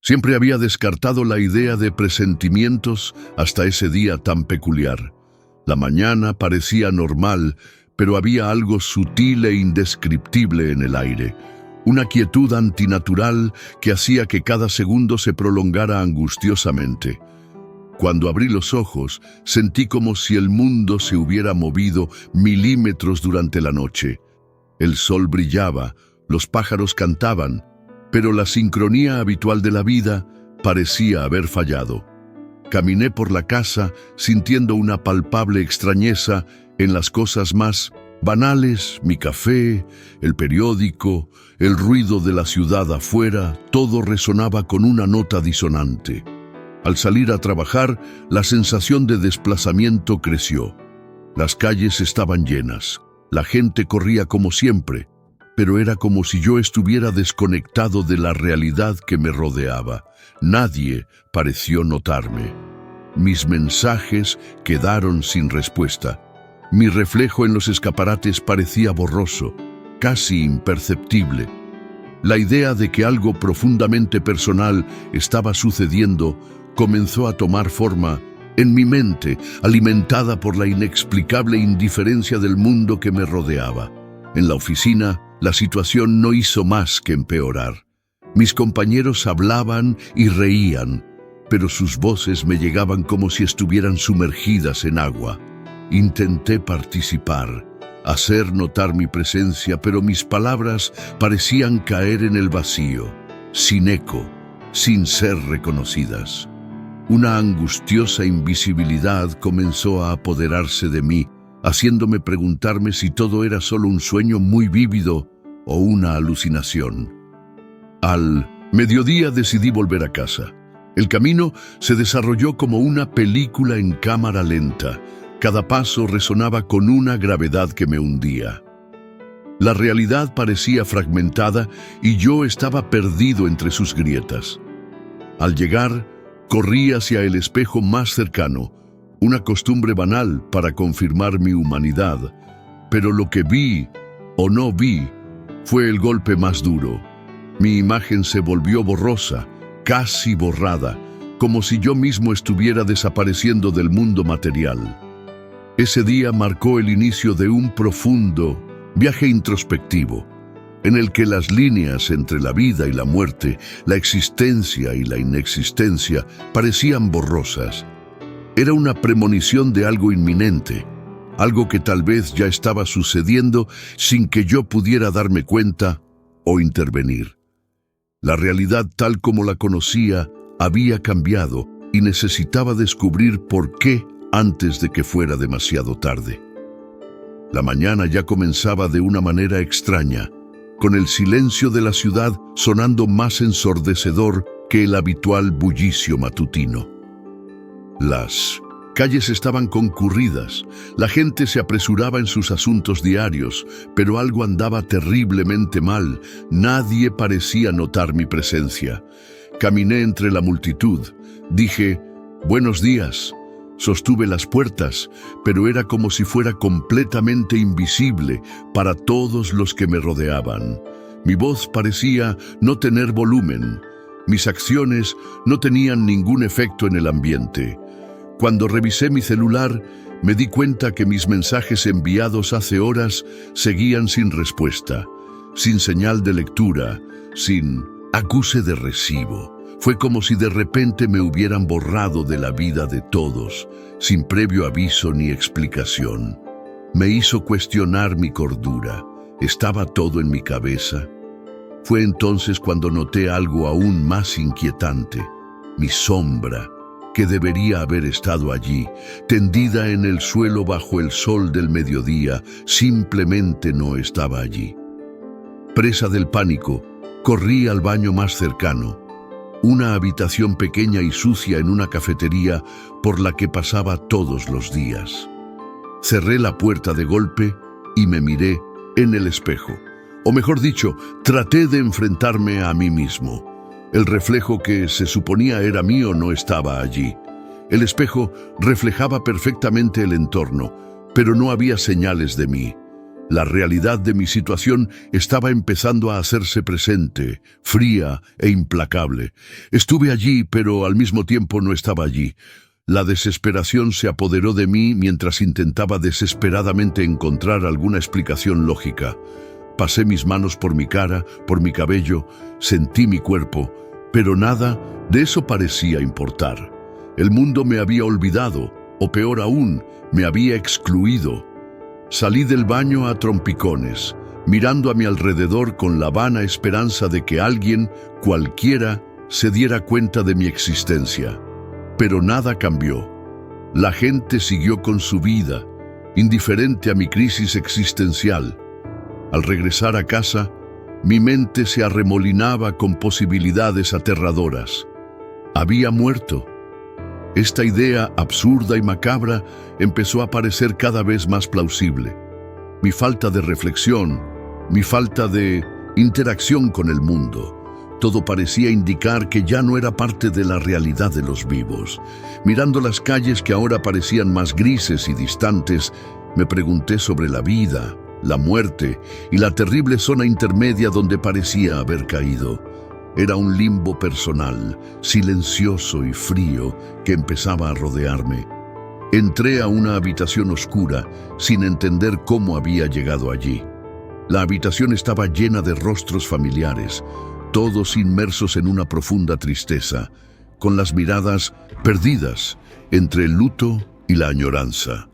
Siempre había descartado la idea de presentimientos hasta ese día tan peculiar. La mañana parecía normal, pero había algo sutil e indescriptible en el aire. Una quietud antinatural que hacía que cada segundo se prolongara angustiosamente. Cuando abrí los ojos, sentí como si el mundo se hubiera movido milímetros durante la noche. El sol brillaba, los pájaros cantaban, pero la sincronía habitual de la vida parecía haber fallado. Caminé por la casa sintiendo una palpable extrañeza en las cosas más banales: mi café, el periódico, el ruido de la ciudad afuera, todo resonaba con una nota disonante. Al salir a trabajar, la sensación de desplazamiento creció. Las calles estaban llenas, la gente corría como siempre, pero era como si yo estuviera desconectado de la realidad que me rodeaba. Nadie pareció notarme. Mis mensajes quedaron sin respuesta. Mi reflejo en los escaparates parecía borroso, casi imperceptible. La idea de que algo profundamente personal estaba sucediendo comenzó a tomar forma en mi mente, alimentada por la inexplicable indiferencia del mundo que me rodeaba. En la oficina, la situación no hizo más que empeorar. Mis compañeros hablaban y reían, pero sus voces me llegaban como si estuvieran sumergidas en agua. Intenté participar, hacer notar mi presencia, pero mis palabras parecían caer en el vacío, sin eco, sin ser reconocidas. Una angustiosa invisibilidad comenzó a apoderarse de mí, haciéndome preguntarme si todo era solo un sueño muy vívido o una alucinación. Al mediodía decidí volver a casa. El camino se desarrolló como una película en cámara lenta. Cada paso resonaba con una gravedad que me hundía. La realidad parecía fragmentada y yo estaba perdido entre sus grietas. Al llegar, corrí hacia el espejo más cercano, una costumbre banal para confirmar mi humanidad, pero lo que vi o no vi fue el golpe más duro. Mi imagen se volvió borrosa, casi borrada, como si yo mismo estuviera desapareciendo del mundo material. Ese día marcó el inicio de un profundo viaje introspectivo, en el que las líneas entre la vida y la muerte, la existencia y la inexistencia, parecían borrosas. Era una premonición de algo inminente, algo que tal vez ya estaba sucediendo sin que yo pudiera darme cuenta o intervenir. La realidad tal como la conocía había cambiado y necesitaba descubrir por qué antes de que fuera demasiado tarde. La mañana ya comenzaba de una manera extraña, con el silencio de la ciudad sonando más ensordecedor que el habitual bullicio matutino. Las calles estaban concurridas, la gente se apresuraba en sus asuntos diarios, pero algo andaba terriblemente mal. Nadie parecía notar mi presencia. Caminé entre la multitud. Dije, «Buenos días». Sostuve las puertas, pero era como si fuera completamente invisible para todos los que me rodeaban. Mi voz parecía no tener volumen. Mis acciones no tenían ningún efecto en el ambiente. Cuando revisé mi celular, me di cuenta que mis mensajes enviados hace horas seguían sin respuesta, sin señal de lectura, sin acuse de recibo. Fue como si de repente me hubieran borrado de la vida de todos, sin previo aviso ni explicación. Me hizo cuestionar mi cordura. ¿Estaba todo en mi cabeza? Fue entonces cuando noté algo aún más inquietante. Mi sombra, que debería haber estado allí, tendida en el suelo bajo el sol del mediodía, simplemente no estaba allí. Presa del pánico, corrí al baño más cercano. Una habitación pequeña y sucia en una cafetería por la que pasaba todos los días. Cerré la puerta de golpe y me miré en el espejo. O mejor dicho, traté de enfrentarme a mí mismo. El reflejo que se suponía era mío no estaba allí. El espejo reflejaba perfectamente el entorno, pero no había señales de mí. La realidad de mi situación estaba empezando a hacerse presente, fría e implacable. Estuve allí, pero al mismo tiempo no estaba allí. La desesperación se apoderó de mí mientras intentaba desesperadamente encontrar alguna explicación lógica. Pasé mis manos por mi cara, por mi cabello, sentí mi cuerpo, pero nada de eso parecía importar. El mundo me había olvidado, o peor aún, me había excluido. Salí del baño a trompicones, mirando a mi alrededor con la vana esperanza de que alguien, cualquiera, se diera cuenta de mi existencia. Pero nada cambió. La gente siguió con su vida, indiferente a mi crisis existencial. Al regresar a casa, mi mente se arremolinaba con posibilidades aterradoras. Había muerto. Esta idea absurda y macabra empezó a parecer cada vez más plausible. Mi falta de reflexión, mi falta de interacción con el mundo, todo parecía indicar que ya no era parte de la realidad de los vivos. Mirando las calles que ahora parecían más grises y distantes, me pregunté sobre la vida, la muerte y la terrible zona intermedia donde parecía haber caído. Era un limbo personal, silencioso y frío, que empezaba a rodearme. Entré a una habitación oscura, sin entender cómo había llegado allí. La habitación estaba llena de rostros familiares, todos inmersos en una profunda tristeza, con las miradas perdidas entre el luto y la añoranza.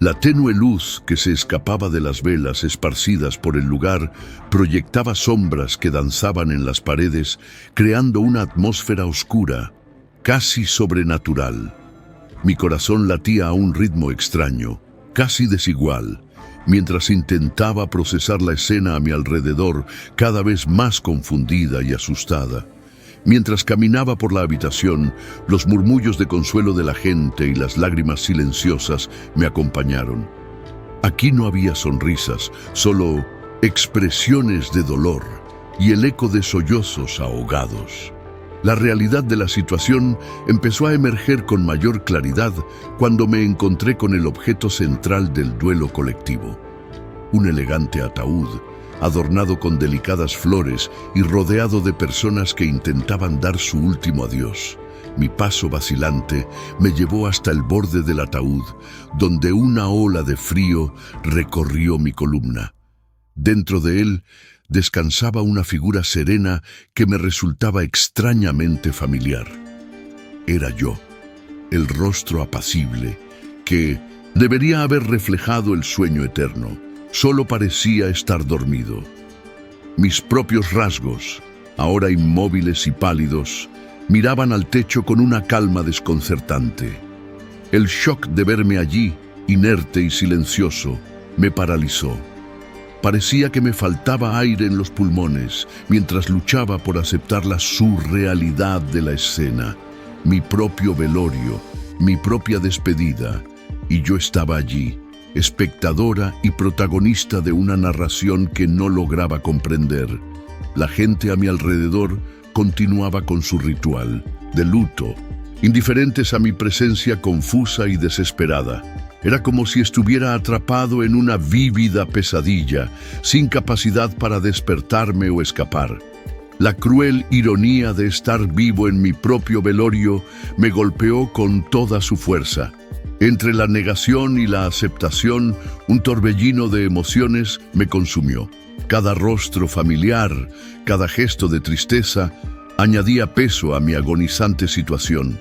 La tenue luz que se escapaba de las velas esparcidas por el lugar proyectaba sombras que danzaban en las paredes, creando una atmósfera oscura, casi sobrenatural. Mi corazón latía a un ritmo extraño, casi desigual, mientras intentaba procesar la escena a mi alrededor, cada vez más confundida y asustada. Mientras caminaba por la habitación, los murmullos de consuelo de la gente y las lágrimas silenciosas me acompañaron. Aquí no había sonrisas, solo expresiones de dolor y el eco de sollozos ahogados. La realidad de la situación empezó a emerger con mayor claridad cuando me encontré con el objeto central del duelo colectivo. Un elegante ataúd, adornado con delicadas flores y rodeado de personas que intentaban dar su último adiós. Mi paso vacilante me llevó hasta el borde del ataúd, donde una ola de frío recorrió mi columna. Dentro de él descansaba una figura serena que me resultaba extrañamente familiar. Era yo, el rostro apacible, que debería haber reflejado el sueño eterno. Solo parecía estar dormido. Mis propios rasgos, ahora inmóviles y pálidos, miraban al techo con una calma desconcertante. El shock de verme allí, inerte y silencioso, me paralizó. Parecía que me faltaba aire en los pulmones mientras luchaba por aceptar la surrealidad de la escena, mi propio velorio, mi propia despedida, y yo estaba allí, espectadora y protagonista de una narración que no lograba comprender. La gente a mi alrededor continuaba con su ritual de luto, indiferentes a mi presencia confusa y desesperada. Era como si estuviera atrapado en una vívida pesadilla, sin capacidad para despertarme o escapar. La cruel ironía de estar vivo en mi propio velorio me golpeó con toda su fuerza. Entre la negación y la aceptación, un torbellino de emociones me consumió. Cada rostro familiar, cada gesto de tristeza, añadía peso a mi agonizante situación.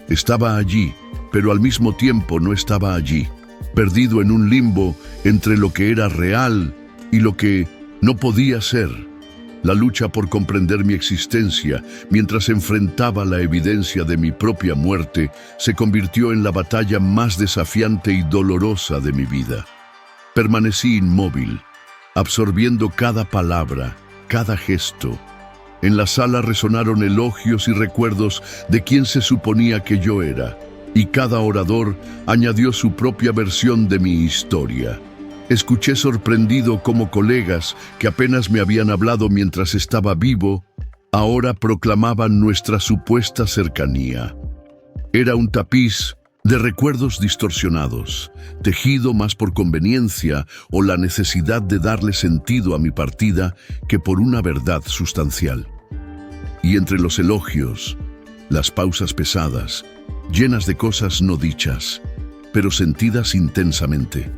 Estaba allí, pero al mismo tiempo no estaba allí, perdido en un limbo entre lo que era real y lo que no podía ser. La lucha por comprender mi existencia, mientras enfrentaba la evidencia de mi propia muerte, se convirtió en la batalla más desafiante y dolorosa de mi vida. Permanecí inmóvil, absorbiendo cada palabra, cada gesto. En la sala resonaron elogios y recuerdos de quien se suponía que yo era, y cada orador añadió su propia versión de mi historia. Escuché sorprendido cómo colegas que apenas me habían hablado mientras estaba vivo, ahora proclamaban nuestra supuesta cercanía. Era un tapiz de recuerdos distorsionados, tejido más por conveniencia o la necesidad de darle sentido a mi partida que por una verdad sustancial. Y entre los elogios, las pausas pesadas, llenas de cosas no dichas, pero sentidas intensamente.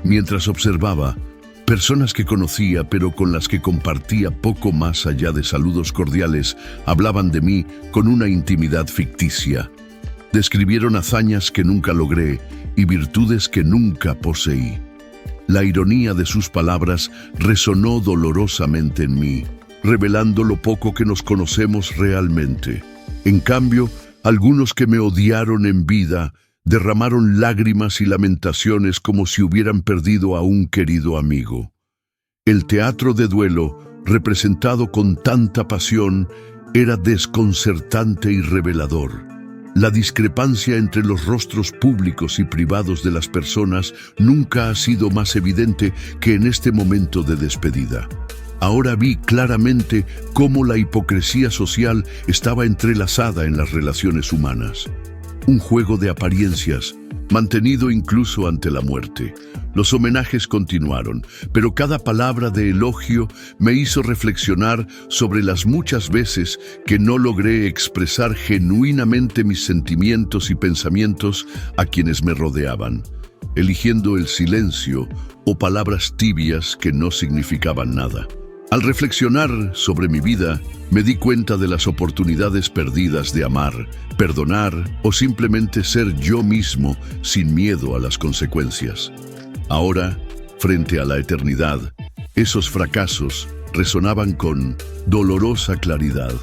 Mientras observaba, personas que conocía pero con las que compartía poco más allá de saludos cordiales, hablaban de mí con una intimidad ficticia. Describieron hazañas que nunca logré y virtudes que nunca poseí. La ironía de sus palabras resonó dolorosamente en mí, revelando lo poco que nos conocemos realmente. En cambio, algunos que me odiaron en vida derramaron lágrimas y lamentaciones como si hubieran perdido a un querido amigo. El teatro de duelo, representado con tanta pasión, era desconcertante y revelador. La discrepancia entre los rostros públicos y privados de las personas nunca ha sido más evidente que en este momento de despedida. Ahora vi claramente cómo la hipocresía social estaba entrelazada en las relaciones humanas. Un juego de apariencias, mantenido incluso ante la muerte. Los homenajes continuaron, pero cada palabra de elogio me hizo reflexionar sobre las muchas veces que no logré expresar genuinamente mis sentimientos y pensamientos a quienes me rodeaban, eligiendo el silencio o palabras tibias que no significaban nada. Al reflexionar sobre mi vida, me di cuenta de las oportunidades perdidas de amar, perdonar o simplemente ser yo mismo sin miedo a las consecuencias. Ahora, frente a la eternidad, esos fracasos resonaban con dolorosa claridad.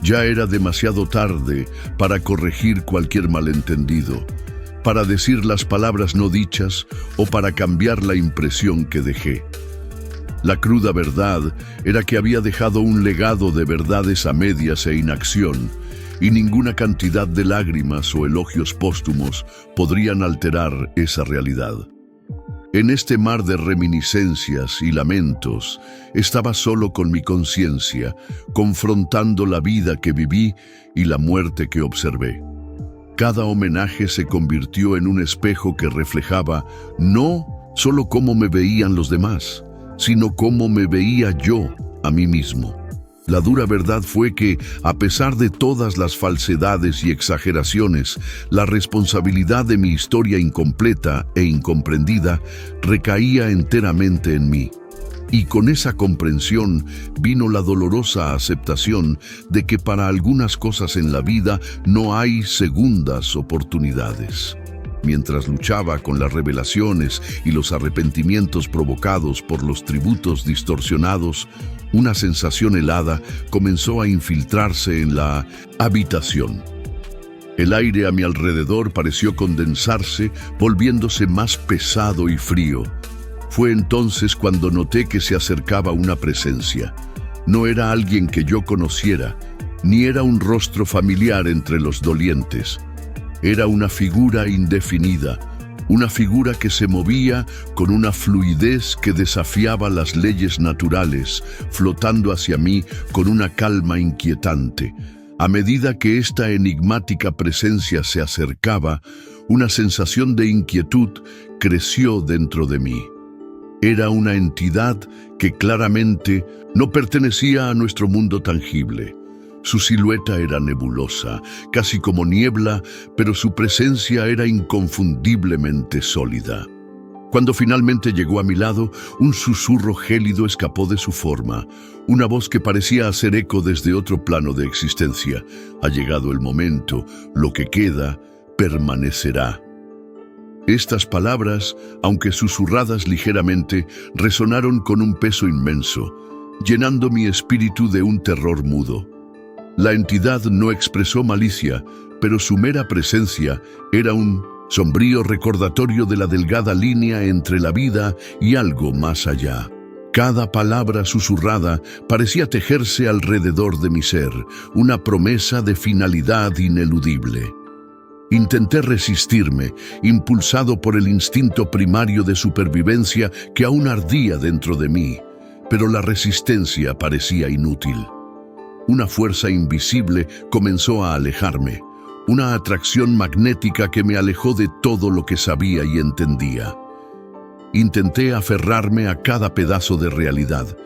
Ya era demasiado tarde para corregir cualquier malentendido, para decir las palabras no dichas o para cambiar la impresión que dejé. La cruda verdad era que había dejado un legado de verdades a medias e inacción, y ninguna cantidad de lágrimas o elogios póstumos podrían alterar esa realidad. En este mar de reminiscencias y lamentos, estaba solo con mi conciencia, confrontando la vida que viví y la muerte que observé. Cada homenaje se convirtió en un espejo que reflejaba no solo cómo me veían los demás, sino cómo me veía yo a mí mismo. La dura verdad fue que, a pesar de todas las falsedades y exageraciones, la responsabilidad de mi historia incompleta e incomprendida recaía enteramente en mí. Y con esa comprensión vino la dolorosa aceptación de que para algunas cosas en la vida no hay segundas oportunidades. Mientras luchaba con las revelaciones y los arrepentimientos provocados por los tributos distorsionados, una sensación helada comenzó a infiltrarse en la habitación. El aire a mi alrededor pareció condensarse, volviéndose más pesado y frío. Fue entonces cuando noté que se acercaba una presencia. No era alguien que yo conociera, ni era un rostro familiar entre los dolientes. Era una figura indefinida, una figura que se movía con una fluidez que desafiaba las leyes naturales, flotando hacia mí con una calma inquietante. A medida que esta enigmática presencia se acercaba, una sensación de inquietud creció dentro de mí. Era una entidad que claramente no pertenecía a nuestro mundo tangible. Su silueta era nebulosa, casi como niebla, pero su presencia era inconfundiblemente sólida. Cuando finalmente llegó a mi lado, un susurro gélido escapó de su forma, una voz que parecía hacer eco desde otro plano de existencia. Ha llegado el momento, lo que queda permanecerá. Estas palabras, aunque susurradas ligeramente, resonaron con un peso inmenso, llenando mi espíritu de un terror mudo. La entidad no expresó malicia, pero su mera presencia era un sombrío recordatorio de la delgada línea entre la vida y algo más allá. Cada palabra susurrada parecía tejerse alrededor de mi ser, una promesa de finalidad ineludible. Intenté resistirme, impulsado por el instinto primario de supervivencia que aún ardía dentro de mí, pero la resistencia parecía inútil. Una fuerza invisible comenzó a alejarme, una atracción magnética que me alejó de todo lo que sabía y entendía. Intenté aferrarme a cada pedazo de realidad,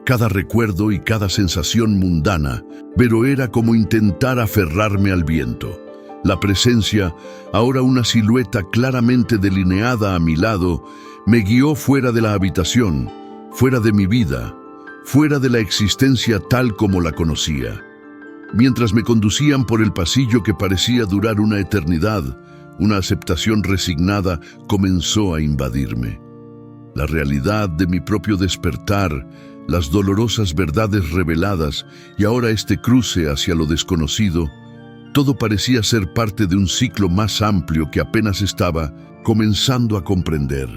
cada recuerdo y cada sensación mundana, pero era como intentar aferrarme al viento. La presencia, ahora una silueta claramente delineada a mi lado, me guió fuera de la habitación, fuera de mi vida, fuera de la existencia tal como la conocía. Mientras me conducían por el pasillo que parecía durar una eternidad, una aceptación resignada comenzó a invadirme. La realidad de mi propio despertar, las dolorosas verdades reveladas y ahora este cruce hacia lo desconocido, todo parecía ser parte de un ciclo más amplio que apenas estaba comenzando a comprender.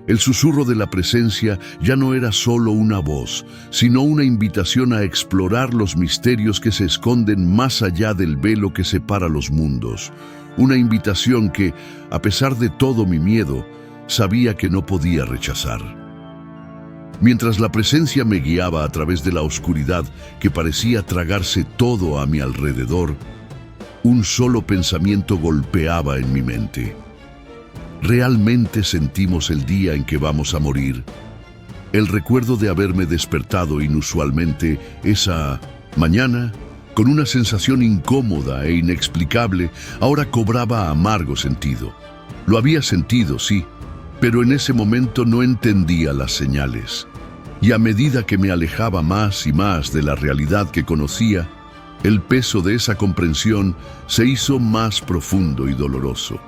El susurro de la presencia ya no era solo una voz, sino una invitación a explorar los misterios que se esconden más allá del velo que separa los mundos. Una invitación que, a pesar de todo mi miedo, sabía que no podía rechazar. Mientras la presencia me guiaba a través de la oscuridad que parecía tragarse todo a mi alrededor, un solo pensamiento golpeaba en mi mente. ¿Realmente sentimos el día en que vamos a morir? El recuerdo de haberme despertado inusualmente esa mañana, con una sensación incómoda e inexplicable, ahora cobraba amargo sentido. Lo había sentido, sí, pero en ese momento no entendía las señales. Y a medida que me alejaba más y más de la realidad que conocía, el peso de esa comprensión se hizo más profundo y doloroso.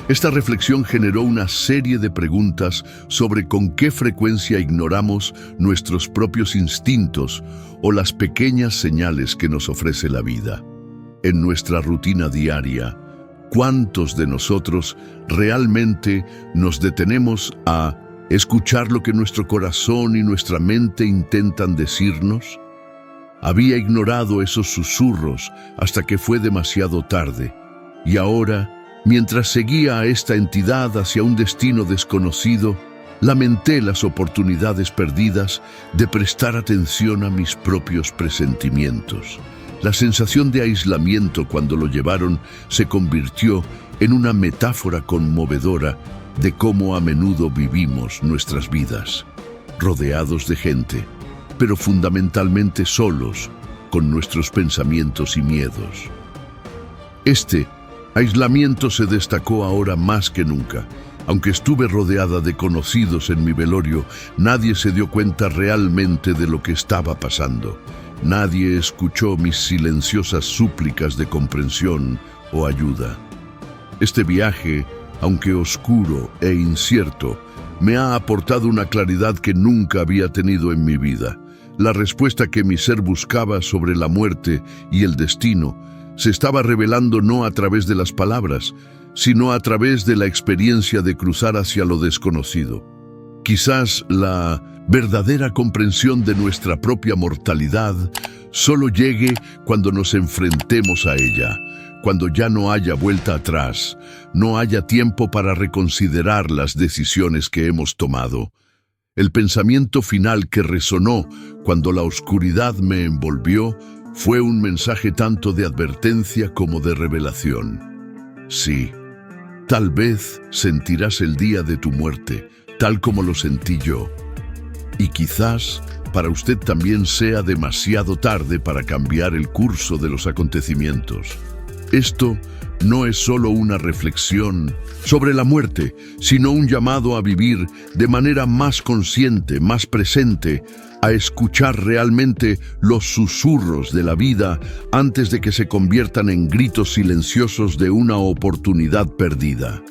Esta reflexión generó una serie de preguntas sobre con qué frecuencia ignoramos nuestros propios instintos o las pequeñas señales que nos ofrece la vida. En nuestra rutina diaria, ¿cuántos de nosotros realmente nos detenemos a escuchar lo que nuestro corazón y nuestra mente intentan decirnos? Había ignorado esos susurros hasta que fue demasiado tarde, y ahora, mientras seguía a esta entidad hacia un destino desconocido, lamenté las oportunidades perdidas de prestar atención a mis propios presentimientos. La sensación de aislamiento cuando lo llevaron se convirtió en una metáfora conmovedora de cómo a menudo vivimos nuestras vidas, rodeados de gente, pero fundamentalmente solos, con nuestros pensamientos y miedos. Este aislamiento se destacó ahora más que nunca. Aunque estuve rodeada de conocidos en mi velorio, nadie se dio cuenta realmente de lo que estaba pasando. Nadie escuchó mis silenciosas súplicas de comprensión o ayuda. Este viaje, aunque oscuro e incierto, me ha aportado una claridad que nunca había tenido en mi vida. La respuesta que mi ser buscaba sobre la muerte y el destino se estaba revelando no a través de las palabras, sino a través de la experiencia de cruzar hacia lo desconocido. Quizás la verdadera comprensión de nuestra propia mortalidad solo llegue cuando nos enfrentemos a ella, cuando ya no haya vuelta atrás, no haya tiempo para reconsiderar las decisiones que hemos tomado. El pensamiento final que resonó cuando la oscuridad me envolvió fue un mensaje tanto de advertencia como de revelación. Sí, tal vez sentirás el día de tu muerte, tal como lo sentí yo. Y quizás para usted también sea demasiado tarde para cambiar el curso de los acontecimientos. Esto no es solo una reflexión sobre la muerte, sino un llamado a vivir de manera más consciente, más presente, a escuchar realmente los susurros de la vida antes de que se conviertan en gritos silenciosos de una oportunidad perdida.